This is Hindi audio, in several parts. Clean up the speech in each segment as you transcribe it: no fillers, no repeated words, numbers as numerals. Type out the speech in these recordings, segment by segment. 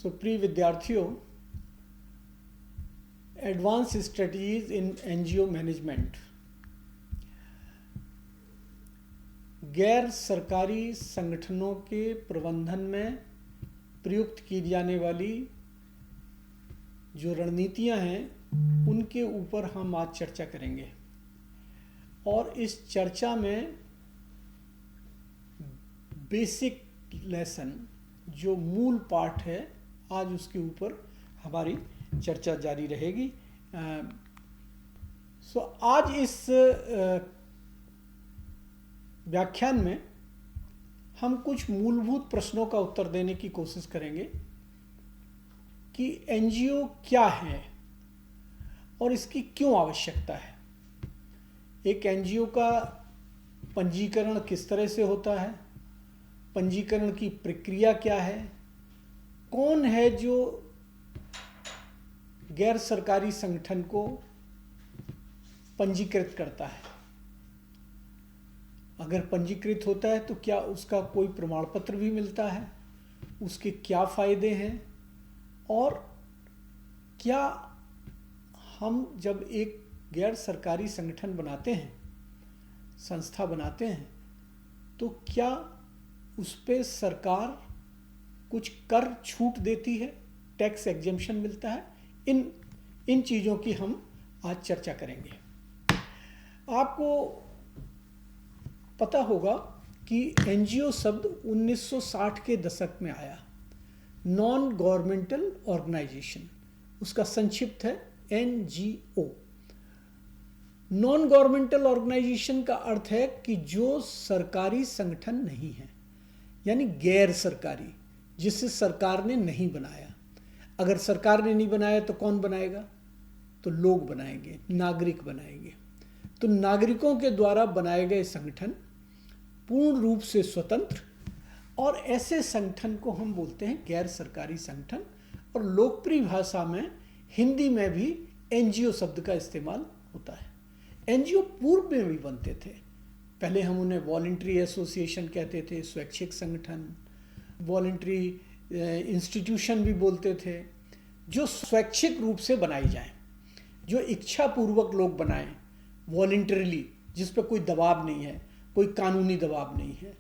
प्रिय विद्यार्थियों, एडवांस स्ट्रेटजीज इन एनजीओ मैनेजमेंट। गैर सरकारी संगठनों के प्रबंधन में प्रयुक्त की जाने वाली जो रणनीतियां हैं उनके ऊपर हम आज चर्चा करेंगे। और इस चर्चा में बेसिक लेसन जो मूल पाठ है आज उसके ऊपर हमारी चर्चा जारी रहेगी। आज इस व्याख्यान में हम कुछ मूलभूत प्रश्नों का उत्तर देने की कोशिश करेंगे कि एनजीओ क्या है और इसकी क्यों आवश्यकता है। एक एनजीओ का पंजीकरण किस तरह से होता है, पंजीकरण की प्रक्रिया क्या है, कौन है जो गैर सरकारी संगठन को पंजीकृत करता है, अगर पंजीकृत होता है तो क्या उसका कोई प्रमाण पत्र भी मिलता है, उसके क्या फायदे हैं, और क्या हम जब एक गैर सरकारी संगठन बनाते हैं, संस्था बनाते हैं, तो क्या उस पे सरकार कुछ कर छूट देती है, टैक्स एग्जेम्पशन मिलता है। इन चीज़ों की हम आज चर्चा करेंगे। आपको पता होगा कि एनजीओ शब्द 1960 के दशक में आया। नॉन गवर्नमेंटल ऑर्गेनाइजेशन, उसका संक्षिप्त है एनजीओ। नॉन गवर्नमेंटल ऑर्गेनाइजेशन का अर्थ है कि जो सरकारी संगठन नहीं है, यानी गैर सरकारी, जिसे सरकार ने नहीं बनाया। अगर सरकार ने नहीं बनाया तो कौन बनाएगा? तो लोग बनाएंगे, नागरिक बनाएंगे। तो नागरिकों के द्वारा बनाए गए संगठन पूर्ण रूप से स्वतंत्र, और ऐसे संगठन को हम बोलते हैं गैर सरकारी संगठन। और लोकप्रिय भाषा में, हिंदी में भी एनजीओ शब्द का इस्तेमाल होता है। एनजीओ पूर्व में भी बनते थे। पहले हम उन्हें वॉलंटरी एसोसिएशन कहते थे, स्वैच्छिक संगठन, वॉलंटरी इंस्टीट्यूशन भी बोलते थे, जो स्वैच्छिक रूप से बनाई जाए, जो इच्छापूर्वक लोग बनाएं, वॉलंटरीली, जिस पर कोई दबाव नहीं है, कोई कानूनी दबाव नहीं है।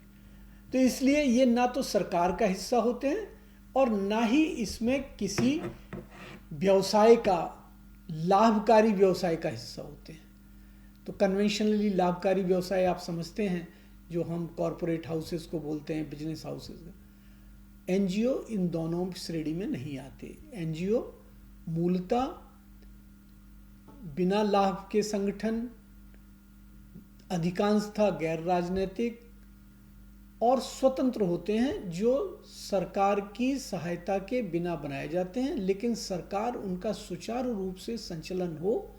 तो इसलिए ये ना तो सरकार का हिस्सा होते हैं और ना ही इसमें किसी व्यवसाय का, लाभकारी व्यवसाय का हिस्सा होते हैं। तो कन्वेंशनली लाभकारी व्यवसाय आप समझते हैं, जो हम कॉरपोरेट हाउसेस को बोलते हैं, बिजनेस हाउसेस। एनजीओ इन दोनों श्रेणी में नहीं आते। एनजीओ मूलतः बिना लाभ के संगठन, अधिकांशतः गैर राजनीतिक और स्वतंत्र होते हैं, जो सरकार की सहायता के बिना बनाए जाते हैं, लेकिन सरकार उनका सुचारू रूप से संचालन हो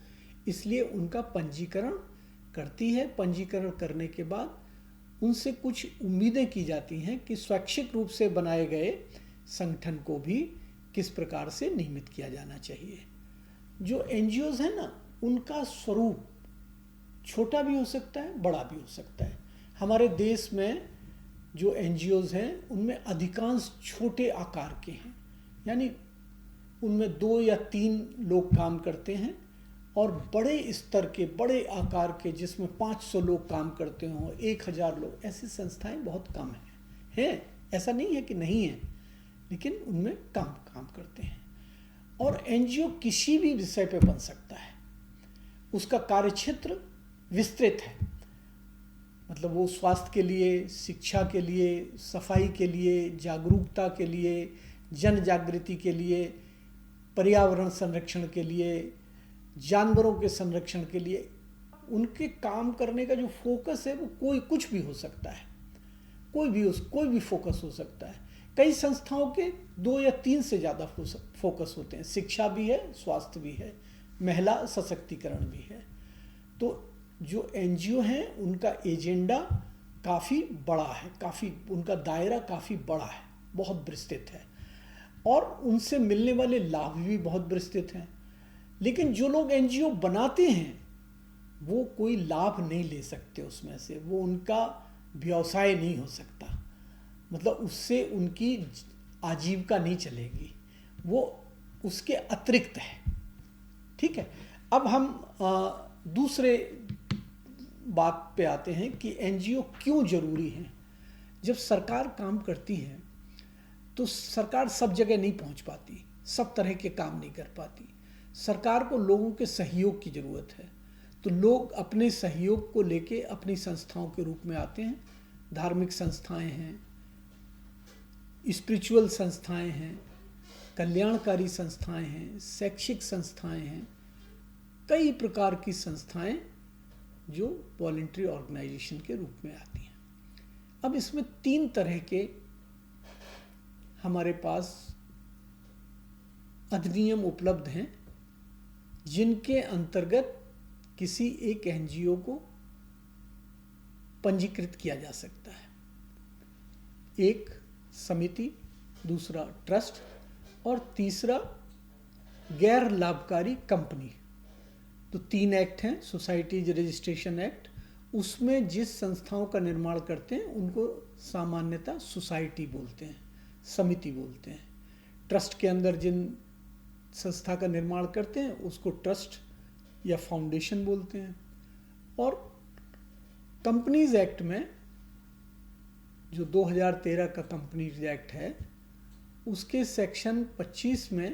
इसलिए उनका पंजीकरण करती है। पंजीकरण करने के बाद उनसे कुछ उम्मीदें की जाती हैं कि स्वैच्छिक रूप से बनाए गए संगठन को भी किस प्रकार से नियमित किया जाना चाहिए। जो एनजीओज हैं ना, उनका स्वरूप छोटा भी हो सकता है, बड़ा भी हो सकता है। हमारे देश में जो एनजीओज हैं उनमें अधिकांश छोटे आकार के हैं, यानी उनमें 2 या 3 लोग काम करते हैं, और बड़े स्तर के, बड़े आकार के, जिसमें 500 लोग काम करते हों, 1000 लोग, ऐसी संस्थाएं बहुत कम हैं। ऐसा नहीं है कि नहीं है, लेकिन उनमें काम करते हैं। और एनजीओ किसी भी विषय पे बन सकता है, उसका कार्यक्षेत्र विस्तृत है। मतलब वो स्वास्थ्य के लिए, शिक्षा के लिए, सफाई के लिए, जागरूकता के लिए, जन जागृति के लिए, पर्यावरण संरक्षण के लिए, जानवरों के संरक्षण के लिए, उनके काम करने का जो फोकस है वो कुछ भी हो सकता है, कोई भी फोकस हो सकता है। कई संस्थाओं के 2 या 3 से ज़्यादा फोकस होते हैं। शिक्षा भी है, स्वास्थ्य भी है, महिला सशक्तिकरण भी है। तो जो एनजीओ हैं उनका एजेंडा काफ़ी बड़ा है, उनका दायरा काफ़ी बड़ा है, बहुत विस्तृत है, और उनसे मिलने वाले लाभ भी बहुत विस्तृत हैं। लेकिन जो लोग एनजीओ बनाते हैं वो कोई लाभ नहीं ले सकते उसमें से, वो उनका व्यवसाय नहीं हो सकता, मतलब उससे उनकी आजीविका नहीं चलेगी। वो उसके अतिरिक्त है। ठीक है, अब हम दूसरे बात पे आते हैं कि एनजीओ क्यों जरूरी है। जब सरकार काम करती है तो सरकार सब जगह नहीं पहुंच पाती, सब तरह के काम नहीं कर पाती। सरकार को लोगों के सहयोग की ज़रूरत है, तो लोग अपने सहयोग को लेके अपनी संस्थाओं के रूप में आते हैं। धार्मिक संस्थाएं हैं, स्पिरिचुअल संस्थाएं हैं, कल्याणकारी संस्थाएं हैं, शैक्षिक संस्थाएं हैं, कई प्रकार की संस्थाएं जो वॉलंटरी ऑर्गेनाइजेशन के रूप में आती हैं। अब इसमें 3 तरह के हमारे पास अधिनियम उपलब्ध हैं जिनके अंतर्गत किसी एक एनजीओ को पंजीकृत किया जा सकता है। एक समिति, दूसरा ट्रस्ट और तीसरा गैर लाभकारी कंपनी। तो 3 एक्ट हैं, सोसाइटीज रजिस्ट्रेशन एक्ट। उसमें जिस संस्थाओं का निर्माण करते हैं उनको सामान्यतः सोसाइटी बोलते हैं, समिति बोलते हैं। ट्रस्ट के अंदर जिन संस्था का निर्माण करते हैं उसको ट्रस्ट या फाउंडेशन बोलते हैं। और कंपनीज एक्ट में, जो 2013 का कंपनीज एक्ट है, उसके सेक्शन 25 में,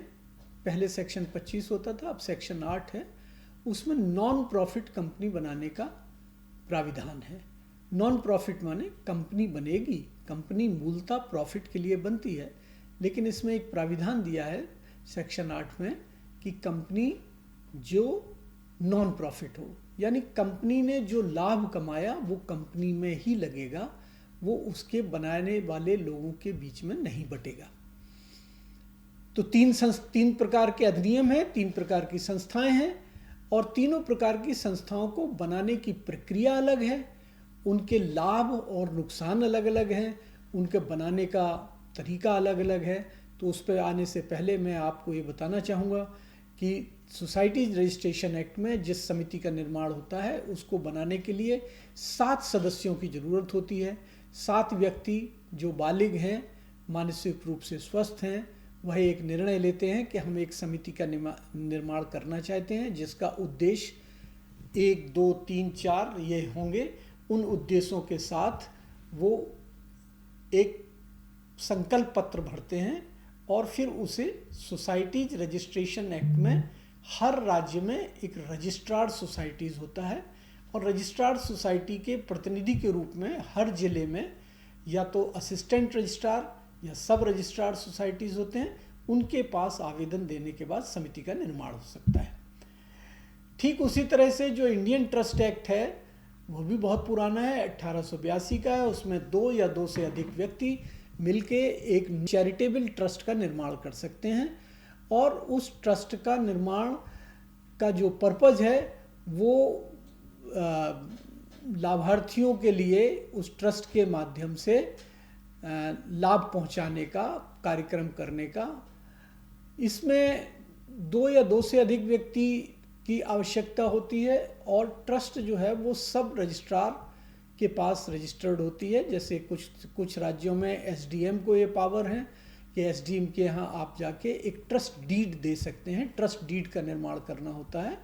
पहले सेक्शन 25 होता था, अब सेक्शन 8 है, उसमें नॉन प्रॉफिट कंपनी बनाने का प्राविधान है। नॉन प्रॉफिट माने कंपनी बनेगी, कंपनी मूलतः प्रॉफिट के लिए बनती है, लेकिन इसमें एक प्राविधान दिया है सेक्शन 8 में कि कंपनी जो नॉन प्रॉफिट हो, यानी कंपनी ने जो लाभ कमाया वो कंपनी में ही लगेगा, वो उसके बनाने वाले लोगों के बीच में नहीं बटेगा। तो 3 प्रकार के अधिनियम हैं, 3 प्रकार की संस्थाएं हैं, और तीनों प्रकार की संस्थाओं को बनाने की प्रक्रिया अलग है, उनके लाभ और नुकसान अलग अलग हैं, उनके बनाने का तरीका अलग अलग है। तो उस पर आने से पहले मैं आपको ये बताना चाहूँगा कि सोसाइटीज रजिस्ट्रेशन एक्ट में जिस समिति का निर्माण होता है उसको बनाने के लिए 7 सदस्यों की ज़रूरत होती है। 7 व्यक्ति जो बालिग हैं, मानसिक रूप से स्वस्थ हैं, वह एक निर्णय लेते हैं कि हम एक समिति का निर्माण करना चाहते हैं जिसका उद्देश्य 1, 2, 3, 4 ये होंगे। उन उद्देश्यों के साथ वो एक संकल्प पत्र भरते हैं और फिर उसे सोसाइटीज रजिस्ट्रेशन एक्ट में हर राज्य में एक रजिस्ट्रार सोसाइटीज़ होता है, और रजिस्ट्रार सोसाइटी के प्रतिनिधि के रूप में हर जिले में या तो असिस्टेंट रजिस्ट्रार या सब रजिस्ट्रार सोसाइटीज़ होते हैं। उनके पास आवेदन देने के बाद समिति का निर्माण हो सकता है। ठीक उसी तरह से जो इंडियन ट्रस्ट एक्ट है वो भी बहुत पुराना है, 1882 का है। उसमें 2 या 2 से अधिक व्यक्ति मिलके एक चैरिटेबल ट्रस्ट का निर्माण कर सकते हैं, और उस ट्रस्ट का निर्माण का जो पर्पज़ है वो लाभार्थियों के लिए उस ट्रस्ट के माध्यम से लाभ पहुंचाने का कार्यक्रम करने का। इसमें 2 या 2 से अधिक व्यक्ति की आवश्यकता होती है, और ट्रस्ट जो है वो सब रजिस्ट्रार के पास रजिस्टर्ड होती है। जैसे कुछ राज्यों में एसडीएम को ये पावर है कि एसडीएम के यहाँ आप जाके एक ट्रस्ट डीड दे सकते हैं। ट्रस्ट डीड का निर्माण करना होता है,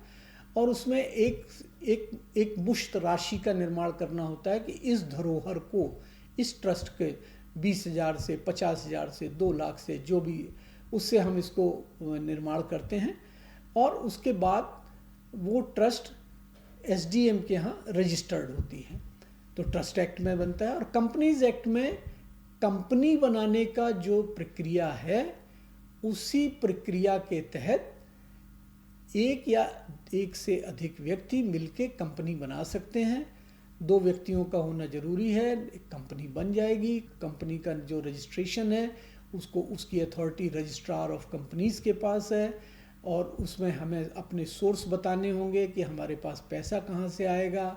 और उसमें एक मुश्त राशि का निर्माण करना होता है कि इस धरोहर को, इस ट्रस्ट के 20,000 से 50,000 से 2 लाख से जो भी, उससे हम इसको निर्माण करते हैं, और उसके बाद वो ट्रस्ट एसडीएम के यहाँ रजिस्टर्ड होती है। तो ट्रस्ट एक्ट में बनता है। और कंपनीज एक्ट में कंपनी बनाने का जो प्रक्रिया है उसी प्रक्रिया के तहत एक या एक से अधिक व्यक्ति मिलके कंपनी बना सकते हैं। 2 व्यक्तियों का होना जरूरी है, कंपनी बन जाएगी। कंपनी का जो रजिस्ट्रेशन है उसको, उसकी अथॉरिटी रजिस्ट्रार ऑफ कंपनीज के पास है, और उसमें हमें अपने सोर्स बताने होंगे कि हमारे पास पैसा कहाँ से आएगा।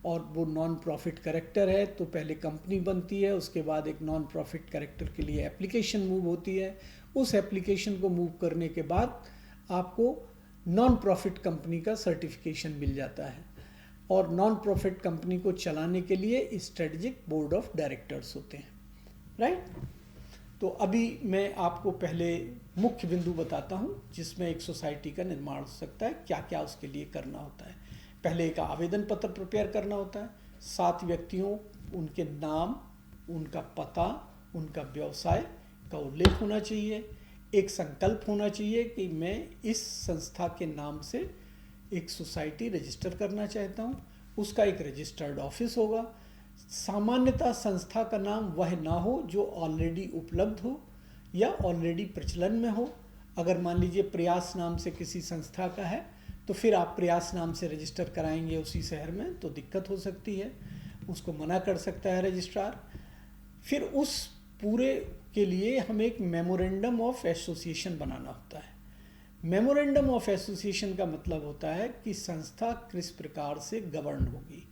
और वो नॉन प्रॉफिट कैरेक्टर है तो पहले कंपनी बनती है, उसके बाद एक नॉन प्रॉफिट कैरेक्टर के लिए एप्लीकेशन मूव होती है। उस एप्लीकेशन को मूव करने के बाद आपको नॉन प्रॉफिट कंपनी का सर्टिफिकेशन मिल जाता है, और नॉन प्रॉफिट कंपनी को चलाने के लिए स्ट्रेटेजिक बोर्ड ऑफ डायरेक्टर्स होते हैं, राइट। तो अभी मैं आपको पहले मुख्य बिंदु बताता हूँ जिसमें एक सोसाइटी का निर्माण हो सकता है, क्या क्या उसके लिए करना होता है। पहले एक आवेदन पत्र प्रिपेयर करना होता है, 7 व्यक्तियों, उनके नाम, उनका पता, उनका व्यवसाय का उल्लेख होना चाहिए। एक संकल्प होना चाहिए कि मैं इस संस्था के नाम से एक सोसाइटी रजिस्टर करना चाहता हूँ। उसका एक रजिस्टर्ड ऑफिस होगा। सामान्यतः संस्था का नाम वह ना हो जो ऑलरेडी उपलब्ध हो या ऑलरेडी प्रचलन में हो। अगर मान लीजिए प्रयास नाम से किसी संस्था का है तो फिर आप प्रयास नाम से रजिस्टर कराएंगे उसी शहर में तो दिक्कत हो सकती है, उसको मना कर सकता है रजिस्ट्रार। फिर उस पूरे के लिए हमें एक मेमोरेंडम ऑफ एसोसिएशन बनाना होता है। मेमोरेंडम ऑफ एसोसिएशन का मतलब होता है कि संस्था किस प्रकार से गवर्न होगी।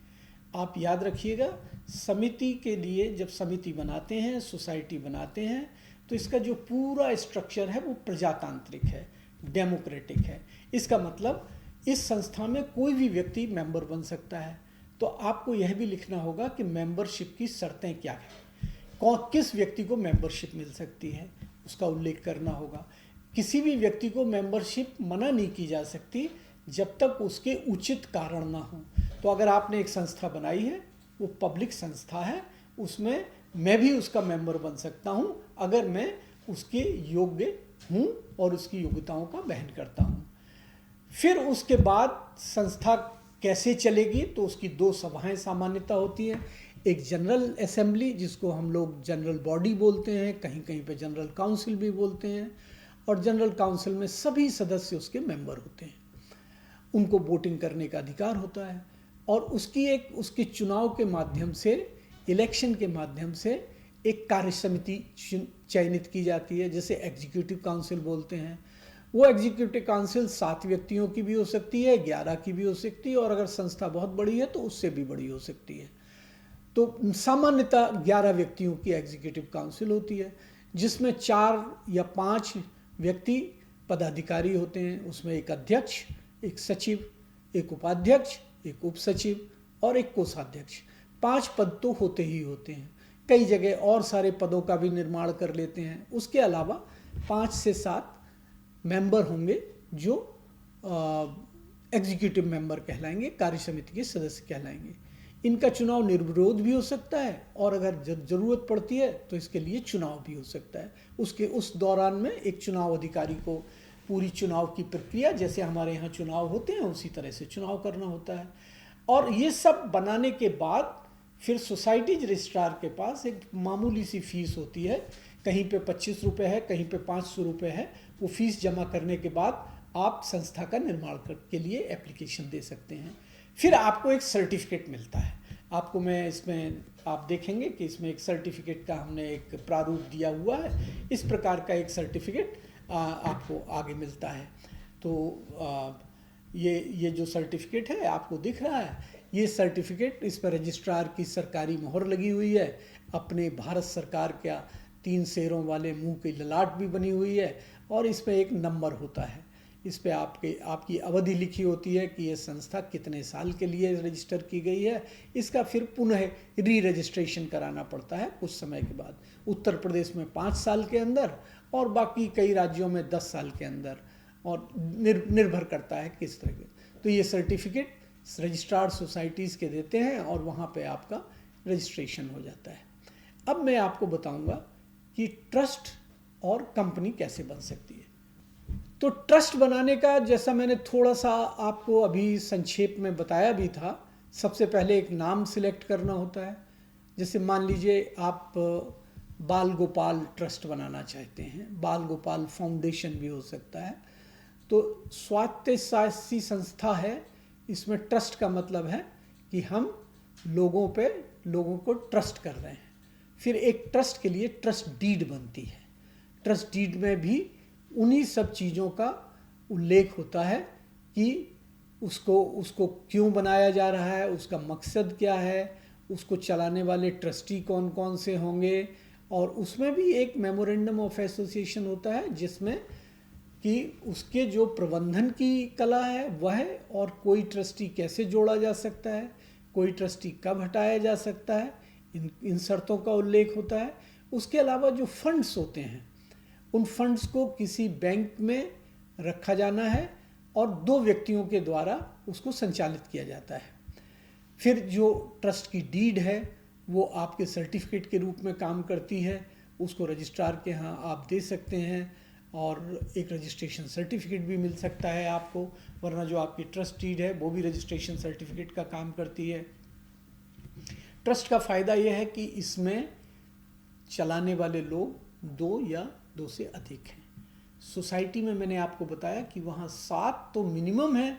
आप याद रखिएगा, समिति के लिए जब समिति बनाते हैं, सोसाइटी बनाते हैं, तो इसका जो पूरा स्ट्रक्चर है वो प्रजातांत्रिक है, डेमोक्रेटिक है। इसका मतलब इस संस्था में कोई भी व्यक्ति मेंबर बन सकता है। तो आपको यह भी लिखना होगा कि मेंबरशिप की शर्तें क्या हैं, किस व्यक्ति को मेंबरशिप मिल सकती है, उसका उल्लेख करना होगा। किसी भी व्यक्ति को मेंबरशिप मना नहीं की जा सकती जब तक उसके उचित कारण ना हो। तो अगर आपने एक संस्था बनाई है, वो पब्लिक संस्था है, उसमें मैं भी उसका मेंबर बन सकता हूँ अगर मैं उसके योग्य हूँ और उसकी योग्यताओं का वहन करता हूँ। फिर उसके बाद संस्था कैसे चलेगी, तो उसकी 2 सभाएं सामान्यतः होती हैं। एक जनरल असेंबली जिसको हम लोग जनरल बॉडी बोलते हैं, कहीं कहीं पे जनरल काउंसिल भी बोलते हैं, और जनरल काउंसिल में सभी सदस्य उसके मेंबर होते हैं। उनको वोटिंग करने का अधिकार होता है और उसके चुनाव के माध्यम से, इलेक्शन के माध्यम से एक कार्य समिति चयनित की जाती है, जैसे एग्जीक्यूटिव काउंसिल बोलते हैं। वो एग्जीक्यूटिव काउंसिल 7 व्यक्तियों की भी हो सकती है, 11 की भी हो सकती है, और अगर संस्था बहुत बड़ी है तो उससे भी बड़ी हो सकती है। तो सामान्यतः 11 व्यक्तियों की एग्जीक्यूटिव काउंसिल होती है, जिसमें 4 या 5 व्यक्ति पदाधिकारी होते हैं। उसमें एक अध्यक्ष, एक सचिव, एक उपाध्यक्ष, एक उपसचिव और एक कोषाध्यक्ष। 5 पद तो होते ही होते हैं। कई जगह और सारे पदों का भी निर्माण कर लेते हैं। उसके अलावा 5 से 7 मेंबर होंगे जो एग्जीक्यूटिव मेंबर कहलाएंगे, कार्य समिति के सदस्य कहलाएंगे। इनका चुनाव निर्विरोध भी हो सकता है और अगर ज़रूरत पड़ती है तो इसके लिए चुनाव भी हो सकता है। उस दौरान में एक चुनाव अधिकारी को पूरी चुनाव की प्रक्रिया, जैसे हमारे यहाँ चुनाव होते हैं, उसी तरह से चुनाव करना होता है। और ये सब बनाने के बाद फिर सोसाइटी रजिस्ट्रार के पास एक मामूली सी फीस होती है, कहीं पे 25 रुपये है, कहीं पे 500 रुपये है। वो फीस जमा करने के बाद आप संस्था का निर्माण के लिए एप्लीकेशन दे सकते हैं। फिर आपको एक सर्टिफिकेट मिलता है। आपको मैं इसमें आप देखेंगे कि इसमें एक सर्टिफिकेट का हमने एक प्रारूप दिया हुआ है। इस प्रकार का एक सर्टिफिकेट आपको आगे मिलता है। तो ये जो सर्टिफिकेट है आपको दिख रहा है, ये सर्टिफिकेट, इस पर रजिस्ट्रार की सरकारी मोहर लगी हुई है। अपने भारत सरकार का 3 शेरों वाले मुंह की ललाट भी बनी हुई है और इस पर एक नंबर होता है। इस पे आपकी अवधि लिखी होती है कि ये संस्था कितने साल के लिए रजिस्टर की गई है। इसका फिर पुनः री रजिस्ट्रेशन कराना पड़ता है कुछ समय के बाद। उत्तर प्रदेश में 5 साल के अंदर और बाकी कई राज्यों में 10 साल के अंदर, और निर्भर करता है किस तरह के। तो ये सर्टिफिकेट रजिस्ट्रार सोसाइटीज़ के देते हैं और वहाँ पे आपका रजिस्ट्रेशन हो जाता है। अब मैं आपको बताऊँगा कि ट्रस्ट और कंपनी कैसे बन सकती है। तो ट्रस्ट बनाने का, जैसा मैंने थोड़ा सा आपको अभी संक्षेप में बताया भी था, सबसे पहले एक नाम सिलेक्ट करना होता है। जैसे मान लीजिए आप बाल गोपाल ट्रस्ट बनाना चाहते हैं, बाल गोपाल फाउंडेशन भी हो सकता है। तो स्वायत्तशासी संस्था है, इसमें ट्रस्ट का मतलब है कि हम लोगों को ट्रस्ट कर रहे हैं। फिर एक ट्रस्ट के लिए ट्रस्ट डीड बनती है। ट्रस्ट डीड में भी उन्हीं सब चीज़ों का उल्लेख होता है कि उसको क्यों बनाया जा रहा है, उसका मकसद क्या है, उसको चलाने वाले ट्रस्टी कौन कौन से होंगे, और उसमें भी एक मेमोरेंडम ऑफ एसोसिएशन होता है जिसमें कि उसके जो प्रबंधन की कला है वह, और कोई ट्रस्टी कैसे जोड़ा जा सकता है, कोई ट्रस्टी कब हटाया जा सकता है, इन शर्तों का उल्लेख होता है। उसके अलावा जो फंड्स होते हैं उन फंड्स को किसी बैंक में रखा जाना है और 2 व्यक्तियों के द्वारा उसको संचालित किया जाता है। फिर जो ट्रस्ट की डीड है वो आपके सर्टिफिकेट के रूप में काम करती है, उसको रजिस्ट्रार के यहाँ आप दे सकते हैं और एक रजिस्ट्रेशन सर्टिफिकेट भी मिल सकता है आपको, वरना जो आपकी ट्रस्ट डीड है वो भी रजिस्ट्रेशन सर्टिफिकेट का काम करती है। ट्रस्ट का फ़ायदा यह है कि इसमें चलाने वाले लोग 2 या 2 से अधिक हैं। सोसाइटी में मैंने आपको बताया कि वहाँ 7 तो मिनिमम है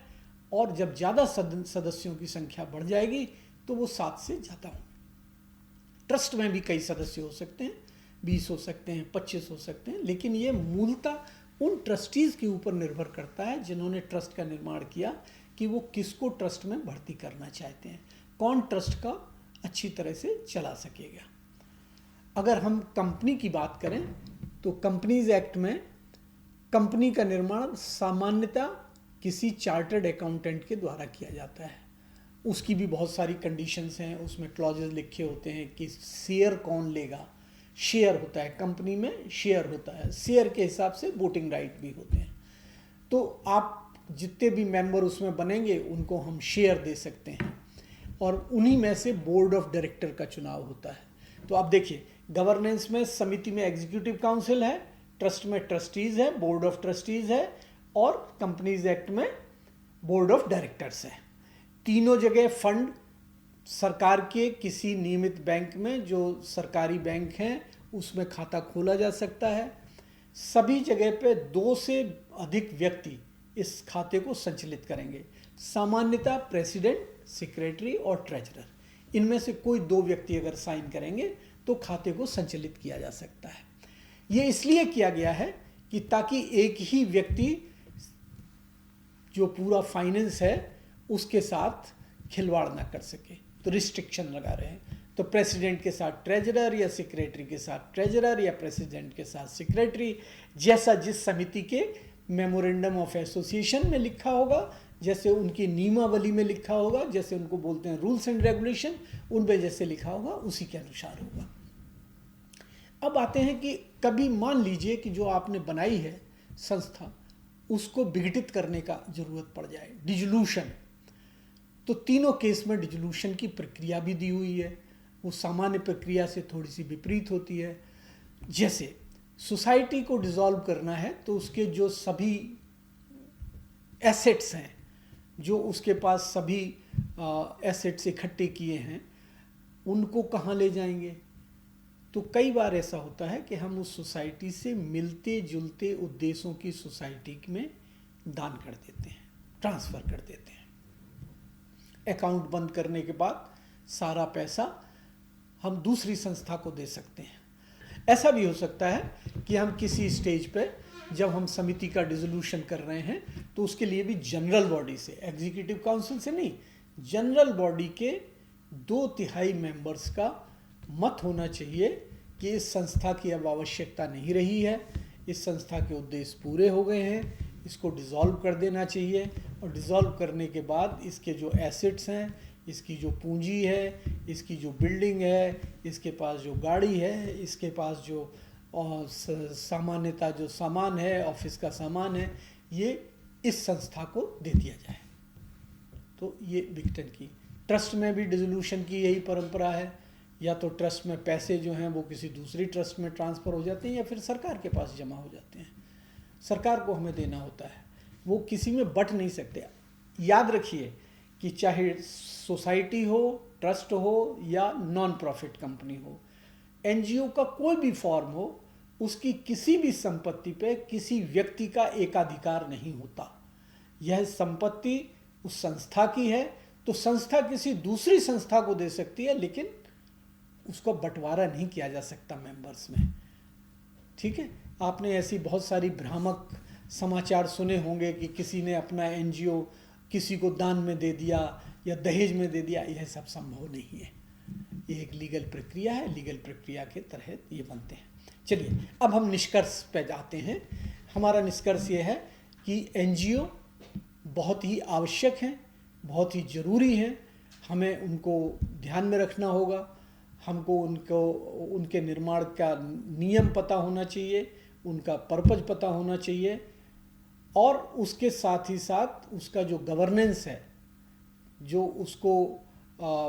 और जब ज़्यादा सदस्यों की संख्या बढ़ जाएगी तो वो 7 से ज़्यादा होंगे। ट्रस्ट में भी कई सदस्य हो सकते हैं, 20 हो सकते हैं, 25 हो सकते हैं, लेकिन ये मूलतः उन ट्रस्टीज़ के ऊपर निर्भर करता है जिन्होंने ट्रस्ट का निर्माण किया कि वो किसको ट्रस्ट में भर्ती करना चाहते हैं, कौन ट्रस्ट का अच्छी तरह से चला सकेगा। अगर हम कंपनी की बात करें तो कंपनीज एक्ट में कंपनी का निर्माण सामान्यतः किसी चार्टर्ड अकाउंटेंट के द्वारा किया जाता है। उसकी भी बहुत सारी कंडीशंस हैं, उसमें क्लॉजेस लिखे होते हैं कि शेयर कौन लेगा, शेयर होता है कंपनी में, शेयर होता है, शेयर के हिसाब से वोटिंग राइट भी होते हैं। तो आप जितने भी मेंबर उसमें बनेंगे उनको हम शेयर दे सकते हैं और उन्हीं में से बोर्ड ऑफ डायरेक्टर का चुनाव होता है। तो आप देखिए, गवर्नेंस में समिति में एग्जीक्यूटिव काउंसिल है, ट्रस्ट में ट्रस्टीज़ है, बोर्ड ऑफ ट्रस्टीज़ है और कंपनीज एक्ट में बोर्ड ऑफ डायरेक्टर्स है। तीनों जगह फंड सरकार के किसी नियमित बैंक में, जो सरकारी बैंक हैं उसमें खाता खोला जा सकता है। सभी जगह पे 2 से अधिक व्यक्ति इस खाते को संचालित करेंगे, सामान्यतः प्रेसिडेंट, सेक्रेटरी और ट्रेजरर। इनमें से कोई 2 व्यक्ति अगर साइन करेंगे तो खाते को संचालित किया जा सकता है। ये इसलिए किया गया है कि ताकि एक ही व्यक्ति जो पूरा फाइनेंस है उसके साथ खिलवाड़ ना कर सके, तो रिस्ट्रिक्शन लगा रहे हैं। तो प्रेसिडेंट के साथ ट्रेजरर या सेक्रेटरी के साथ ट्रेजरर या प्रेसिडेंट के साथ सेक्रेटरी, जैसा जिस समिति के मेमोरेंडम ऑफ एसोसिएशन में लिखा होगा, जैसे उनकी नियमावली में लिखा होगा, जैसे उनको बोलते हैं रूल्स एंड रेगुलेशन, उनमें जैसे लिखा होगा उसी के अनुसार होगा। अब आते हैं कि कभी मान लीजिए कि जो आपने बनाई है संस्था उसको विघटित करने का जरूरत पड़ जाए, डिसोल्यूशन। तो तीनों केस में डिसोल्यूशन की प्रक्रिया भी दी हुई है, वो सामान्य प्रक्रिया से थोड़ी सी विपरीत होती है। जैसे सोसाइटी को डिसॉल्व करना है तो उसके जो सभी एसेट्स हैं, जो उसके पास सभी एसेट्स इकट्ठे किए हैं, उनको कहाँ ले जाएंगे। तो कई बार ऐसा होता है कि हम उस सोसाइटी से मिलते जुलते उद्देश्यों की सोसाइटी में दान कर देते हैं, ट्रांसफ़र कर देते हैं। अकाउंट बंद करने के बाद सारा पैसा हम दूसरी संस्था को दे सकते हैं। ऐसा भी हो सकता है कि हम किसी स्टेज पे जब हम समिति का डिसोल्यूशन कर रहे हैं तो उसके लिए भी जनरल बॉडी से, एग्जीक्यूटिव काउंसिल से नहीं, जनरल बॉडी के 2/3 मेंबर्स का मत होना चाहिए कि इस संस्था की अब आवश्यकता नहीं रही है, इस संस्था के उद्देश्य पूरे हो गए हैं, इसको डिसॉल्व कर देना चाहिए। और डिसॉल्व करने के बाद इसके जो एसेट्स हैं, इसकी जो पूंजी है, इसकी जो बिल्डिंग है, इसके पास जो गाड़ी है, इसके पास जो सामान्यतः जो सामान है, ऑफिस का सामान है, ये इस संस्था को दे दिया जाए। तो ये विघटन की। ट्रस्ट में भी डिसोल्यूशन की यही परंपरा है, या तो ट्रस्ट में पैसे जो हैं वो किसी दूसरी ट्रस्ट में ट्रांसफ़र हो जाते हैं या फिर सरकार के पास जमा हो जाते हैं, सरकार को हमें देना होता है, वो किसी में बट नहीं सकते। याद रखिए कि चाहे सोसाइटी हो, ट्रस्ट हो या नॉन प्रॉफिट कंपनी हो, एनजीओ का कोई भी फॉर्म हो, उसकी किसी भी संपत्ति पे किसी व्यक्ति का एकाधिकार नहीं होता। यह संपत्ति उस संस्था की है तो संस्था किसी दूसरी संस्था को दे सकती है, लेकिन उसको बंटवारा नहीं किया जा सकता मेंबर्स में। ठीक है, आपने ऐसी बहुत सारी भ्रामक समाचार सुने होंगे कि किसी ने अपना एनजीओ किसी को दान में दे दिया या दहेज में दे दिया। यह सब संभव नहीं है, ये एक लीगल प्रक्रिया है, लीगल प्रक्रिया के तहत ये बनते हैं। चलिए अब हम निष्कर्ष पे जाते हैं। हमारा निष्कर्ष ये है कि एनजीओ बहुत ही आवश्यक हैं, बहुत ही ज़रूरी हैं, हमें उनको ध्यान में रखना होगा, हमको उनके निर्माण का नियम पता होना चाहिए, उनका पर्पज पता होना चाहिए, और उसके साथ ही साथ उसका जो गवर्नेंस है, जो उसको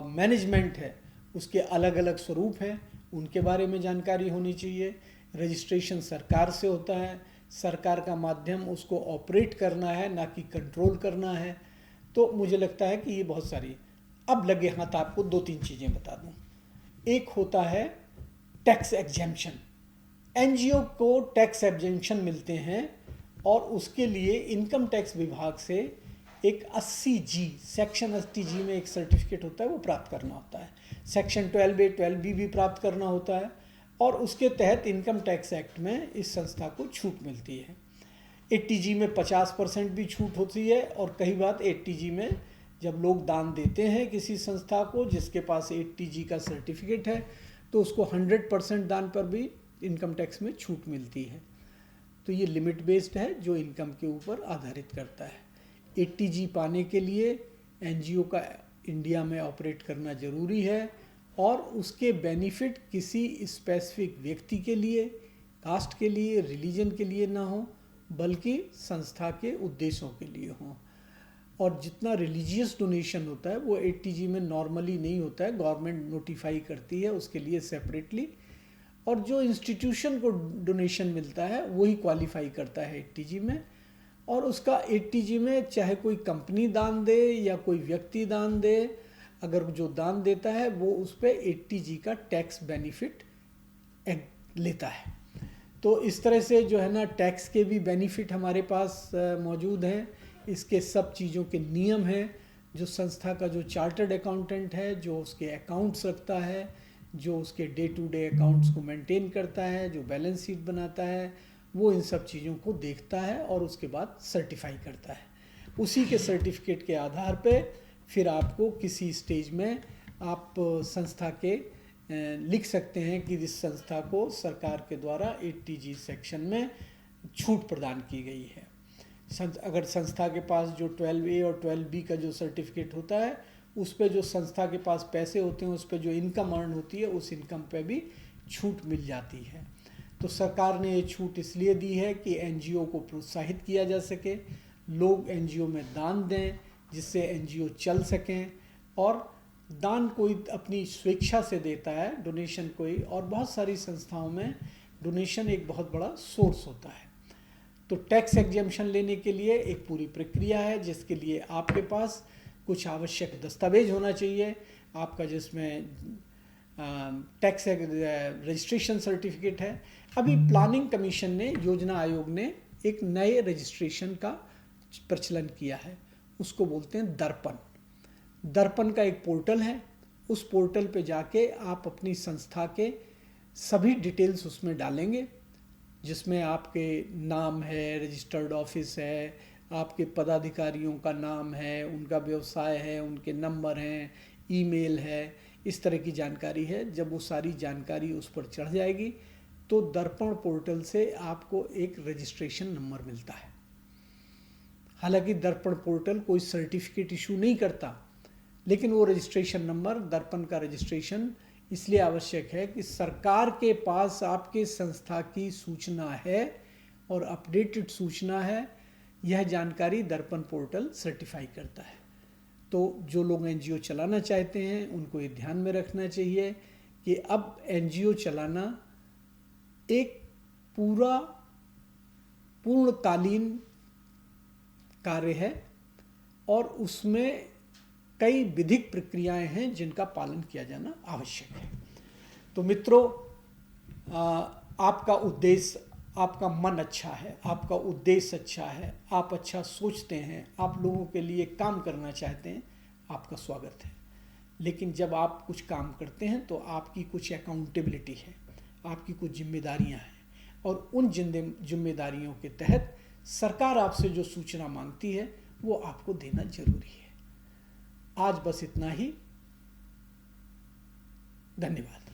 मैनेजमेंट है, उसके अलग अलग स्वरूप हैं, उनके बारे में जानकारी होनी चाहिए। रजिस्ट्रेशन सरकार से होता है, सरकार का माध्यम उसको ऑपरेट करना है, ना कि कंट्रोल करना है। तो मुझे लगता है कि ये बहुत सारी, अब लगे हाथ आपको 2-3 चीज़ें बता दूं। एक होता है टैक्स एग्जेम्पशन। एनजीओ को टैक्स एग्जेम्पशन मिलते हैं और उसके लिए इनकम टैक्स विभाग से एक 80G, सेक्शन 80G में एक सर्टिफिकेट होता है, वो प्राप्त करना होता है। सेक्शन 12A 12B भी प्राप्त करना होता है, और उसके तहत इनकम टैक्स एक्ट में इस संस्था को छूट मिलती है। 80G में 50% भी छूट होती है, और कई बार 80G में जब लोग दान देते हैं किसी संस्था को जिसके पास 80G का सर्टिफिकेट है, तो उसको 100% दान पर भी इनकम टैक्स में छूट मिलती है। तो ये लिमिट बेस्ड है, जो इनकम के ऊपर आधारित करता है। 80G पाने के लिए एनजीओ का इंडिया में ऑपरेट करना ज़रूरी है, और उसके बेनिफिट किसी स्पेसिफिक व्यक्ति के लिए, कास्ट के लिए, रिलीजन के लिए ना हो, बल्कि संस्था के उद्देश्यों के लिए हो। और जितना रिलीजियस डोनेशन होता है वो 80G में नॉर्मली नहीं होता है, गवर्नमेंट नोटिफाई करती है उसके लिए सेपरेटली, और जो इंस्टीट्यूशन को डोनेशन मिलता है वही क्वालिफाई करता है 80G में। और उसका 80G में चाहे कोई कंपनी दान दे या कोई व्यक्ति दान दे, अगर जो दान देता है वो उस पर 80G का टैक्स बेनिफिट लेता है। तो इस तरह से जो है ना, टैक्स के भी बेनिफिट हमारे पास मौजूद हैं। इसके सब चीज़ों के नियम हैं, जो संस्था का जो चार्टर्ड अकाउंटेंट है, जो उसके अकाउंट्स रखता है, जो उसके डे टू डे अकाउंट्स को मेंटेन करता है, जो बैलेंस शीट बनाता है, वो इन सब चीज़ों को देखता है और उसके बाद सर्टिफाई करता है। उसी के सर्टिफिकेट के आधार पे फिर आपको किसी स्टेज में आप संस्था के लिख सकते हैं कि इस संस्था को सरकार के द्वारा 80G सेक्शन में छूट प्रदान की गई है। अगर संस्था के पास जो 12A और 12B का जो सर्टिफिकेट होता है, उस पे जो संस्था के पास पैसे होते हैं, उस पे जो इनकम अर्न होती है, उस इनकम पे भी छूट मिल जाती है। तो सरकार ने ये छूट इसलिए दी है कि एनजीओ को प्रोत्साहित किया जा सके, लोग एनजीओ में दान दें जिससे एनजीओ चल सकें। और दान कोई अपनी स्वेच्छा से देता है, डोनेशन कोई, और बहुत सारी संस्थाओं में डोनेशन एक बहुत बड़ा सोर्स होता है। तो टैक्स एग्जेम्पशन लेने के लिए एक पूरी प्रक्रिया है, जिसके लिए आपके पास कुछ आवश्यक दस्तावेज होना चाहिए आपका, जिसमें टैक्स रजिस्ट्रेशन सर्टिफिकेट है। अभी प्लानिंग कमीशन ने, योजना आयोग ने एक नए रजिस्ट्रेशन का प्रचलन किया है, उसको बोलते हैं दर्पण। दर्पण का एक पोर्टल है, उस पोर्टल पे जाके आप अपनी संस्था के सभी डिटेल्स उसमें डालेंगे, जिसमें आपके नाम है, रजिस्टर्ड ऑफिस है, आपके पदाधिकारियों का नाम है, उनका व्यवसाय है, उनके नंबर हैं, ईमेल है, इस तरह की जानकारी है। जब वो सारी जानकारी उस पर चढ़ जाएगी तो दर्पण पोर्टल से आपको एक रजिस्ट्रेशन नंबर मिलता है। हालांकि दर्पण पोर्टल कोई सर्टिफिकेट इशू नहीं करता, लेकिन वो रजिस्ट्रेशन नंबर, दर्पण का रजिस्ट्रेशन इसलिए आवश्यक है कि सरकार के पास आपके संस्था की सूचना है और अपडेटेड सूचना है, यह जानकारी दर्पण पोर्टल सर्टिफाई करता है। तो जो लोग एनजीओ चलाना चाहते हैं उनको ये ध्यान में रखना चाहिए कि अब एनजीओ चलाना एक पूर्णकालीन कार्य है, और उसमें कई विधिक प्रक्रियाएं हैं जिनका पालन किया जाना आवश्यक है। तो मित्रों, आपका उद्देश्य, आपका मन अच्छा है, आपका उद्देश्य अच्छा है, आप अच्छा सोचते हैं, आप लोगों के लिए काम करना चाहते हैं, आपका स्वागत है। लेकिन जब आप कुछ काम करते हैं तो आपकी कुछ अकाउंटेबिलिटी है, आपकी कुछ जिम्मेदारियां हैं, और उन जिम्मेदारियों के तहत सरकार आपसे जो सूचना मांगती है वो आपको देना जरूरी है। आज बस इतना ही। धन्यवाद।